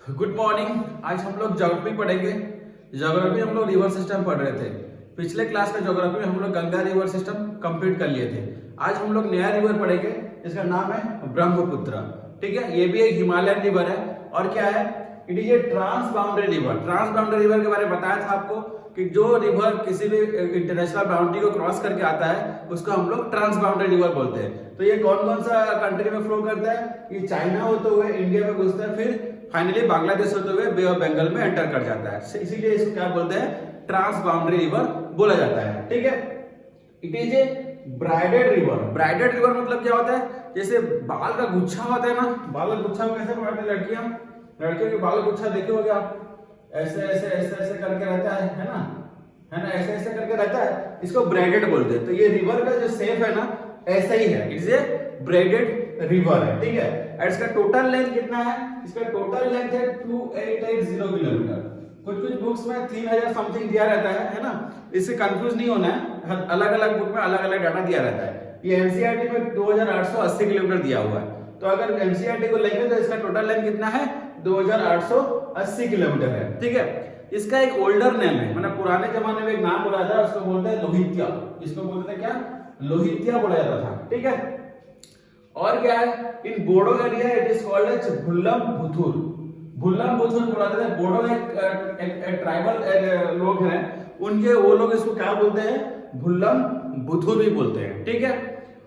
Good morning. आज हम लोग ज्योग्राफी पढ़ेंगे। ज्योग्राफी हम लोग रिवर सिस्टम पढ़ रहे थे। पिछले क्लास में ज्योग्राफी में हम लोग गंगा रिवर सिस्टम कंप्लीट कर लिए थे। आज हम लोग नया रिवर पढ़ेंगे, इसका नाम है ब्रह्मपुत्र। ठीक है, ये भी एक हिमालयन रिवर है। और क्या है, it is a trans boundary river. Trans boundary river के बारे में बताया था आपको कि जो रिवर किसी भी इंटरनेशनल बाउंड्री को क्रॉस करके आता है उसको हम लोग ट्रांस बाउंड्री रिवर बोलते हैं। तो ये कौन कौन सा कंट्री में फ्लो करता है? ये चाइना होते हुए इंडिया में घुसता है, फिर फाइनली बांग्लादेश होते हुए बे ऑफ बंगाल में एंटर कर जाता है। इसीलिए इसको क्या बोलते हैं? ट्रांस बाउंड्री रिवर बोला जाता है। ठीक है, it is A ब्राइडेड river. ब्राइडेड river मतलब क्या होता है? जैसे बाल का गुच्छा होता है ना, बाल का गुच्छा को कैसे पकड़ते हैं लड़कियां? लड़कियों के बाल का गुच्छा देखे होगे आप, ऐसे ऐसे ऐसे ऐसे करके रहता है ना, है ना, ऐसे ऐसे करके रहता है। इसको ब्राइडेड बोलते हैं। तो ये रिवर का जो शेप है ना, ऐसा ही है। इट्स ए ब्राइडेड रिवर है। ठीक है, और इसका टोटल लेंथ कितना है? इसका टोटल लेंथ है 2880 किलोमीटर। कुछ कुछ बुक्स में 3000 समथिंग दिया रहता है ना। इससे कंफ्यूज नहीं होना है, अलग अलग बुक में अलग अलग डाटा दिया रहता है। ये एनसीईआरटी में 2880 किलोमीटर दिया हुआ है। तो अगर एनसीईआरटी को लेंगे तो इसका टोटल लेंथ कितना है? 2880 किलोमीटर है। ठीक है, इसका एक ओल्डर नेम है, मतलब पुराने जमाने में एक नाम बोला था, उसको बोलते हैं लोहित्या। इसको बोलते हैं क्या? लोहित्या बोला जाता था। ठीक है, और क्या है, in Bodo area it is called as Bhullam Buthur. Bhullam Buthur बोला जाता है। बोडो एक ट्राइबल लोग हैं, उनके वो लोग इसको क्या बोलते हैं? भुल्लम बुथुर भी बोलते हैं। ठीक है,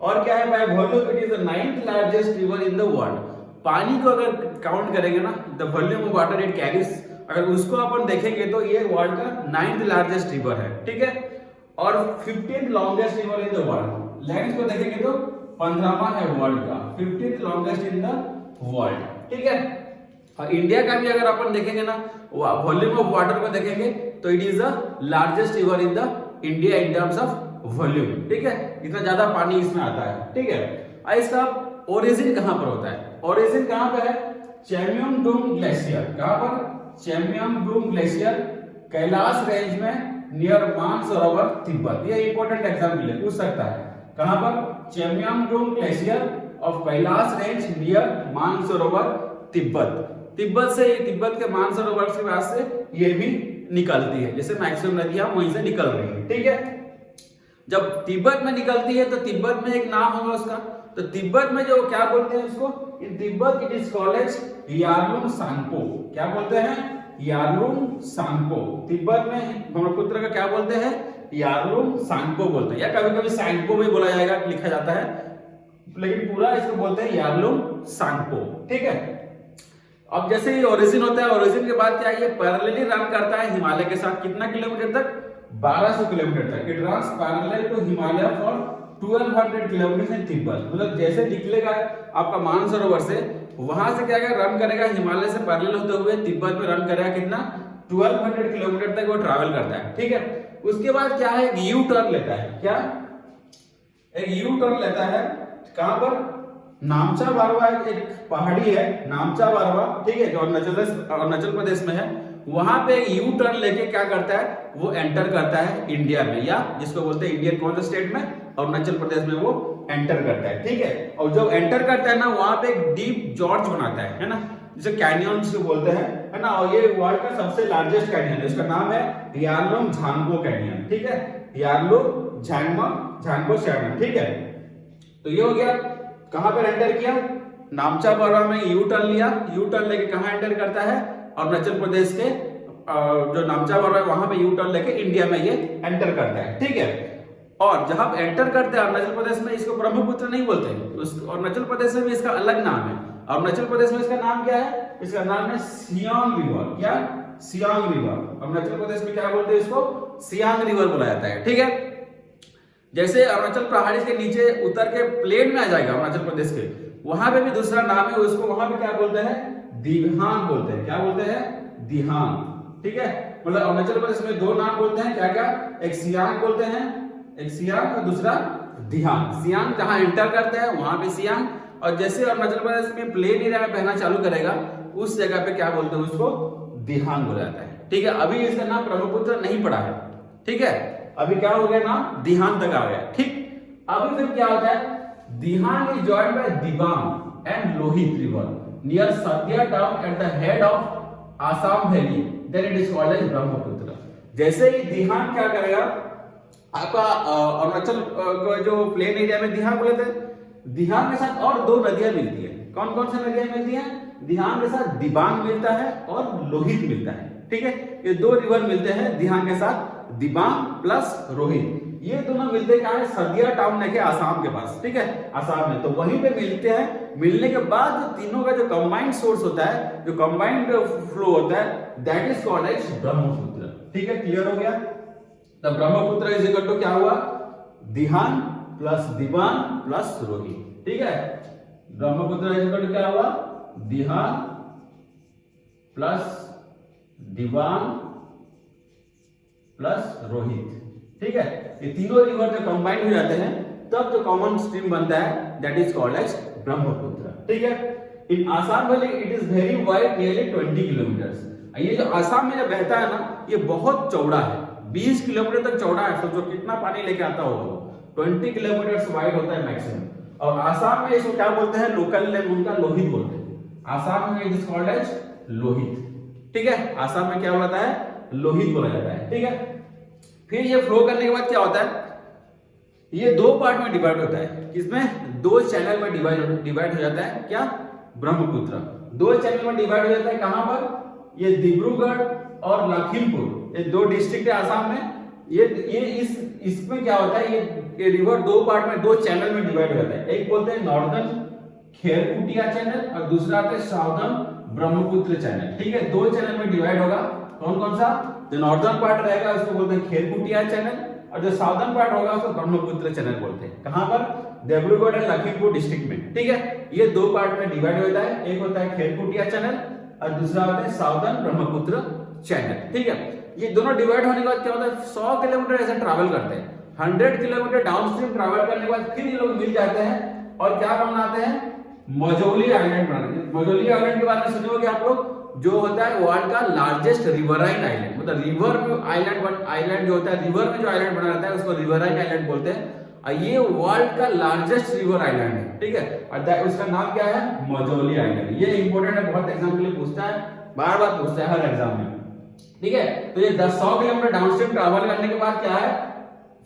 और क्या है, by volume it is the 9th largest river in the world. पानी को अगर काउंट करेंगे ना, the volume of water it carries, अगर उसको अपन देखेंगे तो ये वर्ल्ड का 9th लार्जेस्ट रिवर है। ठीक है, और 15th longest river in the world. Length को देखेंगे तो 15वां है वर्ल्ड का, 15th longest in the world. ठीक है, और इंडिया का भी अगर अपन देखेंगे ना, वॉल्यूम ऑफ वाटर को देखेंगे तो it is the largest river in the India in terms of volume. ठीक है, इतना ज्यादा पानी इसमें आता है। ठीक है, और इसका ओरिजिन कहां पर होता है? ओरिजिन कहां पर है? चेम्योंगडोंग ग्लेशियर। कहां पर? चेम्योंगडोंग ग्लेशियर, कैलाश रेंज में नियर मानसरोवर तिब्बत। ये इंपॉर्टेंट एग्जाम के लिए पूछ सकता है। कहां पर? Chemayungdung glacier of Kailash range near Mansarovar Tibet. Tibet से, तिब्बत के मानसरोवर के पास से ये भी निकलती है, जैसे मैक्सिमम नदियां वहीं से निकल रही है। ठीक है, जब तिब्बत में निकलती है तो तिब्बत में एक नाम होगा उसका। तो तिब्बत में जो क्या बोलते हैं उसको? In Tibet it is called as Yarlung Tsangpo. क्या बोलते हैं? यारलुंग सांगपो। तिब्बत में ब्रह्मपुत्र का क्या बोलते हैं? यारलुंग सांगपो बोलते हैं, या कभी कभी सांगपो भी बोला जाएगा, लिखा जाता है, लेकिन पूरा इसको बोलते हैं यारलुंग सांगपो। ठीक है, अब जैसे ये ओरिजिन होता है, ओरिजिन के बाद क्या, ये पैरेलली रन करता है हिमालय के साथ। कितना किलोमीटर तक? 1200 किलोमीटर तक। It runs parallel to Himalaya for 1200 kilometre in Tibet. मतलब जैसे निकलेगा आपका मानसरोवर से, वहां से क्या रन करेगा, हिमालय से पैरेलल होते हुए तिब्बत में रन करेगा। कितना? 1200 किलोमीटर तक वो ट्रैवल करता है। ठीक है, उसके बाद क्या है, एक यू टर्न लेता है। क्या? एक यू टर्न लेता है। कहां पर? नामचा बारवा एक पहाड़ी है, नामचा बारवा। ठीक है, जो अरुणाचल प्रदेश में है। वहां पे यू टर्न लेके क्या करता है, वो एंटर करता है इंडिया में, या जिसको बोलते हैं इंडियन कौन सा स्टेट में? अरुणाचल प्रदेश में वो एंटर करता है। ठीक है, और जब एंटर करता है ना, वहां पे एक डीप जॉर्ज बनाता है ना, जिसे कैनियन से बोलते हैं, है ना। और ये वर्ल्ड का सबसे लार्जेस्ट कैनियन है, इसका नाम है यारलुंग झांगपो कैनियन। ठीक है, यारलुंग झांगपो कैनियन। ठीक है, तो ये हो गया। कहां पर एंटर किया? नामचा बारवा में यू टर्न लिया। यू टर्न लेके कहां एंटर करता है? अरुणाचल प्रदेश के जो नामचा बारवा है वहां पे यू टर्न लेके इंडिया में ये एंटर करता है। ठीक है, और जब आप एंटर करते हैं अरुणाचल प्रदेश में, इसको ब्रह्मपुत्र नहीं बोलते, अरुणाचल प्रदेश में भी इसका अलग नाम है। अरुणाचल प्रदेश में इसका नाम क्या है? इसका नाम है सियांग रिवर। क्या? सियांग रिवर। अरुणाचल प्रदेश में क्या बोलते हैं इसको? सियांग रिवर बोला जाता है। ठीक है, जैसे अरुणाचल पहाड़ी के नीचे उतर के प्लेन में आ जाएगा अरुणाचल प्रदेश के, वहां पे भी दूसरा नाम है, उसको वहां पे क्या बोलते हैं? दिहांग बोलते हैं। क्या बोलते हैं? दिहांग। ठीक है, मतलब अरुणाचल प्रदेश में दो नाम बोलते हैं, क्या क्या? एक सियांग बोलते हैं, एक सियांग और दूसरा दिहांग। सियांग जहां एंटर करते हैं वहां पे सियांग, और जैसे अरुणाचल प्रदेश में प्लेन एरिया में बहना चालू करेगा उस जगह पे क्या बोलते हैं उसको? दिहांग हो जाता है। ठीक है, अभी इसका नाम ब्रह्मपुत्र नहीं पड़ा है। ठीक है, अभी क्या हो गया ना, दिहांग तक आ गया। ठीक, अभी फिर क्या होता है? Dihang is joined by Dibang and Lohit river near Sadiya town at the head of Assam valley, then it is called as Brahmaputra. जैसे ही दिहान क्या करेगा, आपका अरुणाचल का जो प्लेन एरिया में दिहान बोले थे, दिहान के साथ और दो नदियां मिलती है। कौन कौन सी नदियां मिलती हैं? दिहान के साथ दिबांग मिलता है और लोहित मिलता है। ठीक है, ये दो रिवर मिलते हैं दिहान के साथ, दिबांग प्लस रोहित। ये दोनों मिलते क्या है? सदिया टाउन है आसाम के पास। ठीक है, आसाम में, तो वहीं पे मिलते हैं। मिलने के बाद जो तीनों का जो कंबाइंड सोर्स होता है, जो कंबाइंड फ्लो होता है, that is called as Brahmaputra. ठीक है, क्लियर हो गया? तो ब्रह्मपुत्र इज इक्वल टू क्या हुआ? दिहान प्लस दिबांग प्लस रोहित। ठीक है, ब्रह्मपुत्र इज इक्वल टू क्या हुआ? दिहान प्लस दिबांग प्लस रोहित। ठीक है, ये तीनों रिवर जो कंबाइंड हो जाते हैं तब जो कॉमन स्ट्रीम बनता है, that is called as Brahmaputra. ठीक है, in Assam valley it is very wide, nearly 20 kilometres. ये जो आसाम में जो बहता है ना, ये बहुत चौड़ा है, 20 किलोमीटर तक चौड़ा है। सोचो कितना पानी लेके आता होगा। 20 किलोमीटर वाइड होता है मैक्सिमम। और आसाम में इसको क्या बोलते हैं? लोकल नेम उनका लोहित बोलते हैं। आसाम में it is called as Lohit. ठीक है, आसाम में क्या बोला जाता है? लोहित बोला जाता है। ठीक है, फिर ये फ्लो करने के बाद क्या होता है? ये दो पार्ट में डिवाइड होता है। किसमें? दो चैनल में डिवाइड हो जाता है। क्या? ब्रह्मपुत्र दो चैनल में डिवाइड हो जाता है। कहां पर? ये डिब्रूगढ़ और लखीमपुर, ये दो डिस्ट्रिक्ट है आसाम में। ये इसमें क्या होता है? ये रिवर दो पार्ट में, दो चैनल में डिवाइड हो जाता है। एक बोलते हैं नॉर्दर्न खेरकुटिया चैनल और दूसरा आता है साउदर्न ब्रह्मपुत्र चैनल। ठीक है, दो चैनल में डिवाइड होगा। कौन कौन सा? जो नॉर्दर्न पार्ट रहेगा उसको बोलते हैं खेरकुटिया चैनल, और जो साउदर्न पार्ट होगा उसको ब्रह्मपुत्र चैनल बोलते हैं। कहां पर? डिब्रूगढ़ और लखीमपुर डिस्ट्रिक्ट में। ठीक है, ये दो पार्ट में डिवाइड होता है। एक होता है खेरकुटिया चैनल और दूसरा होता है साउदर्न ब्रह्मपुत्र चैनल। ठीक है, ये दोनों डिवाइड होने के बाद क्या होता है? 100 किलोमीटर ऐसे ट्रैवल करते हैं। 100 किलोमीटर डाउनस्ट्रीम ट्रैवल करने के बाद फिर ये लोग मिल जाते हैं और क्या बनाते हैं? मजौली आइलैंड बनाते हैं। मजौली आइलैंड के बारे में सुने होंगे आप लोग, जो होता है वर्ल्ड का लार्जेस्ट रिवराइन आइलैंड। मतलब रिवर में आइलैंड जो होता है, रिवर में जो आइलैंड बना रहता है उसको रिवराइन आइलैंड बोलते हैं। और ये वर्ल्ड का लार्जेस्ट रिवर आइलैंड है। ठीक है, और उसका नाम क्या है? मजौली आइलैंड। ये इंपॉर्टेंट है, बहुत एग्जाम के लिए पूछता है, बार बार पूछता है हर एग्जाम में। ठीक है, तो ये 100 किलोमीटर डाउनस्ट्रीम ट्रैवल करने के बाद क्या है?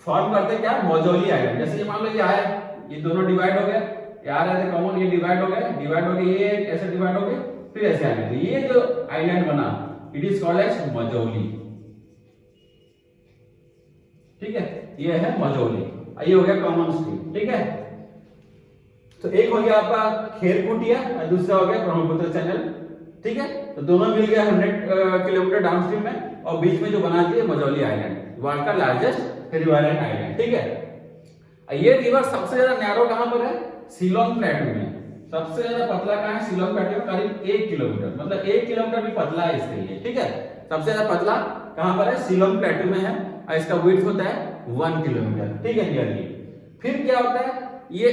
फॉर्म करते हैं क्या? मजौली आइलैंड। जैसे ये मान लो ये आया, ये दोनों डिवाइड हो गए, यार ऐसे कॉमन, ये डिवाइड हो गए, ये ऐसे डिवाइड हो गए, फिर ऐसे आ गए। तो ये जो आइलैंड बना, it is called as Majauli. ठीक है, ये है मजौली। ये हो गया कॉमन स्ट्रीम। ठीक है, तो एक हो गया आपका खेरकुटिया और दूसरा हो गया ब्रह्मपुत्र चैनल। ठीक है, तो दोनों मिल गया 100 किलोमीटर डाउनस्ट्रीम में, और बीच में जो बनाती है मजौली आइलैंड, वर्ल्ड का लार्जेस्ट रिवराइन आइलैंड। ठीक है, ये रिवर सबसे ज्यादा नैरो कहां पर है? शिलोंग प्लेटू में। सबसे ज्यादा पतला कहां है? शिलोंग प्लेटू में, करीब 1 किलोमीटर, मतलब 1 किलोमीटर भी पतला है इसके लिए। ठीक है, सबसे ज्यादा पतला कहां पर है? शिलोंग प्लेटू में है, और इसका विड्थ होता है 1 किलोमीटर। ठीक है, नियरली। फिर क्या होता है? ये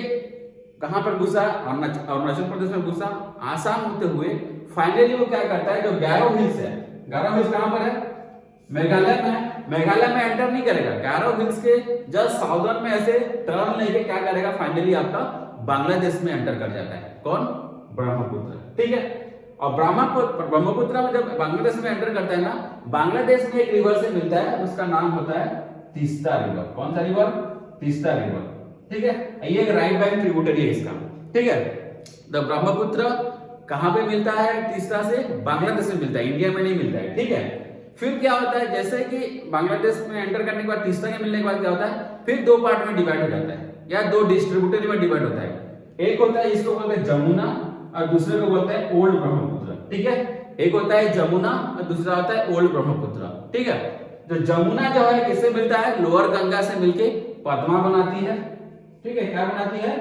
कहां पर घुसा? अरुणाचल प्रदेश में घुसा, आसाम होते हुए फाइनली वो क्या करता है? जो गैरो हिल्स है, गैरो हिल्स कहां पर है? मेघालय में है। मेघालय में एंटर नहीं करेगा, गैरो हिल्स के जस्ट साउदर्न में ऐसे टर्न लेके क्या करेगा? फाइनली आपका बांग्लादेश में एंटर कर जाता है। कौन? ब्रह्मपुत्र। ठीक है, और ब्रह्मपुत्र में जब बांग्लादेश में एंटर करता है ना, बांग्लादेश में एक रिवर से मिलता है, उसका नाम होता है तीस्ता रिवर। कौन सा रिवर? तीस्ता रिवर। ठीक है, ये एक राइट बैंक ट्रिब्यूटरी है इसका। ठीक है, तो ब्रह्मपुत्र कहां पे मिलता है? तीस्ता से बांग्लादेश में मिलता है, इंडिया में नहीं मिलता है। ठीक है, फिर क्या होता है? जैसे कि बांग्लादेश में एंटर करने के बाद, तीस्ता के मिलने के बाद क्या होता है? फिर दो पार्ट में डिवाइड हो जाता है, या दो डिस्ट्रीब्यूटरी में डिवाइड होता है। एक होता है, इसको बोलते हैं जमुना, और दूसरे को बोलते हैं ओल्ड ब्रह्मपुत्र। ठीक है, एक होता है जमुना और दूसरा होता है ओल्ड ब्रह्मपुत्र। ठीक है, तो जमुना जो है किससे मिलता है? लोअर गंगा से मिलके पद्मा बनाती है। ठीक है, क्या बनाती है?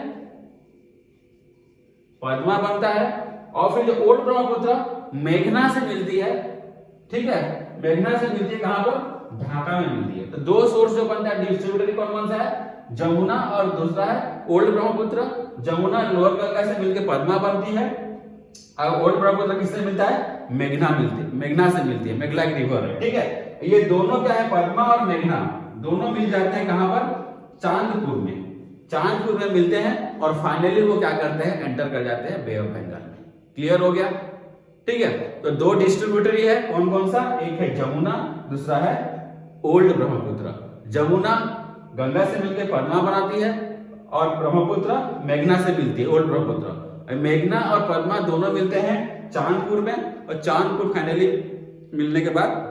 पद्मा बनता है। और फिर जो ओल्ड ब्रह्मपुत्र मेघना से मिलती है। ठीक है, मेघना से मिलती है कहां पर? ढाका में मिलती है। तो दो सोर्स जो बनता है डिस्ट्रीब्यूटरी, कौन सा है? जमुना, और दूसरा है ओल्ड ब्रह्मपुत्र। जमुना लोअर गंगा से मिलकर पद्मा बनती है, और ओल्ड ब्रह्मपुत्र किससे मिलता है? मेघना से मिलती है, मेघला एक रिवर है। ठीक है, ये दोनों क्या है? पद्मा और मेघना दोनों मिल जाते हैं कहां पर? चांदपुर में। चांदपुर में मिलते हैं और फाइनली वो क्या करते हैं? एंटर कर जाते हैं बे ऑफ बंगाल में। क्लियर हो गया? ठीक है। तो दो डिस्ट्रीब्यूटरी है, कौन कौन सा, एक है जमुना, दूसरा है ओल्ड ब्रह्मपुत्र। जमुना गंगा से मिलकर पद्मा बनाती है और ब्रह्मपुत्र मेघना से मिलती है, ओल्ड ब्रह्मपुत्र। मेघना और पद्मा दोनों मिलते हैं चांदपुर में, और चांदपुर फाइनली मिलने के बाद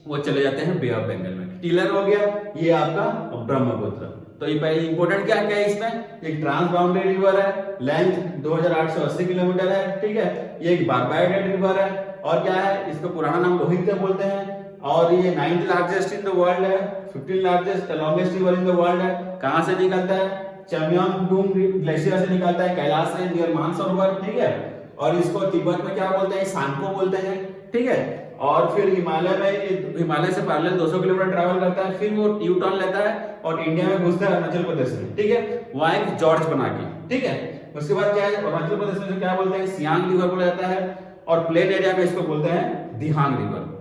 वो चले जाते हैं बे ऑफ बंगाल में। क्लियर हो गया, ये आपका ब्रह्मपुत्र। तो ये पहले इंपोर्टेंट क्या क्या है इसमें, एक ट्रांस बाउंड्री रिवर है, लेंथ 2880 किलोमीटर है, ठीक है। ये एक बारबाइडेड रिवर है, और क्या है, इसका पुराना नाम लोहित बोलते हैं, और ये 9th largest in the world है, 15 largest longest river in the world है। कहां से निकलता है, चम्यांगडुंग ग्लेशियर से निकलता है, कैलाश से नियर मानसरोवर, ठीक है। और इसको तिब्बत में क्या बोलते हैं, सांको बोलते हैं, ठीक है। और फिर हिमालय में, हिमालय से पैरेलल 200 किलोमीटर ट्रैवल करता है, फिर वो यू टर्न लेता है और इंडिया में घुसता है अरुणाचल प्रदेश में, ठीक है। वहां एक जॉर्ज बना के, ठीक है। उसके बाद क्या है, अरुणाचल प्रदेश में क्या बोलते हैं, सियांग रिवर बोला जाता है, और प्लेन एरिया में इसको बोलते हैं दिहांग रिवर।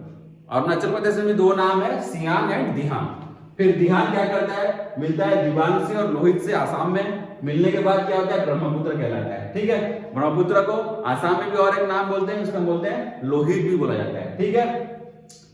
अरुणाचल प्रदेश में भी दो नाम है, सियांग एंड दिहांग। फिर दिहांग क्या करता है, मिलता है दिबांग से और लोहित से आसाम में, मिलने के बाद क्या होता है, ब्रह्मपुत्र कहलाता है, ठीक है। ब्रह्मपुत्र को आसाम में भी और एक नाम बोलते हैं, उसको बोलते हैं लोहित भी बोला जाता है, ठीक है।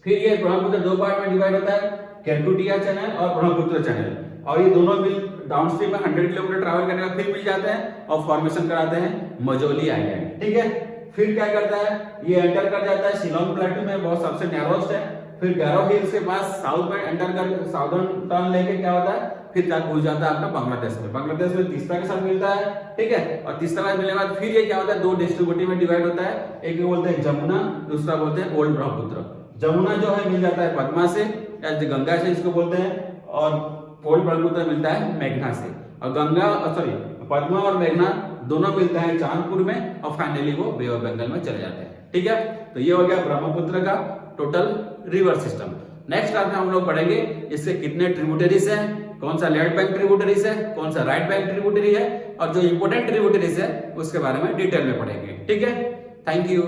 फिर ये ब्रह्मपुत्र दो पार्ट में डिवाइड होता है, केरकुटिया चैनल और ब्रह्मपुत्र चैनल, और ये दोनों मिल डाउनस्ट्रीम में 100 किलोमीटर ट्रैवल करने के बाद फिर मिल जाते हैं और फॉर्मेशन कराते हैं मजोली आइलैंड, ठीक है। फिर क्या करता है, ये एंटर कर जाता है शिलोंग प्लेटू में, बहुत सबसे नैरोस्ट है। फिर गैरो हिल्स के पास साउथ में एंटर कर, साउदर्न टर्न लेके क्या होता है, फिर क्या घुस जाता है अपना बांग्लादेश में। बांग्लादेश में तीसरा के साथ मिलता है, ठीक है। और तीसरा के मिलने के बाद फिर ये क्या होता है, दो डिस्ट्रीब्यूटरी में डिवाइड होता है, एक बोलते हैं जमुना, दूसरा बोलते हैं ओल्ड ब्रह्मपुत्र। जमुना जो है मिल जाता है पद्मा से या गंगा से इसको बोलते हैं, और ओल्ड ब्रह्मपुत्र मिलता है मेघना से। और गंगा सॉरी पद्मा और मेघना दोनों मिलता है चांदपुर में, और फाइनली वो बे ऑफ बंगाल में चले जाते हैं, ठीक है। तो ये हो गया ब्रह्मपुत्र का total river system. Next class में हम लोग पढ़ेंगे इसके कितने ट्रिब्यूटरीज हैं, कौन सा लेफ्ट बैंक ट्रिब्यूटरीज है, कौन सा राइट बैंक ट्रिब्यूटरी है, और जो इंपोर्टेंट ट्रिब्यूटरीज है उसके बारे में डिटेल में पढ़ेंगे, ठीक है। Thank you.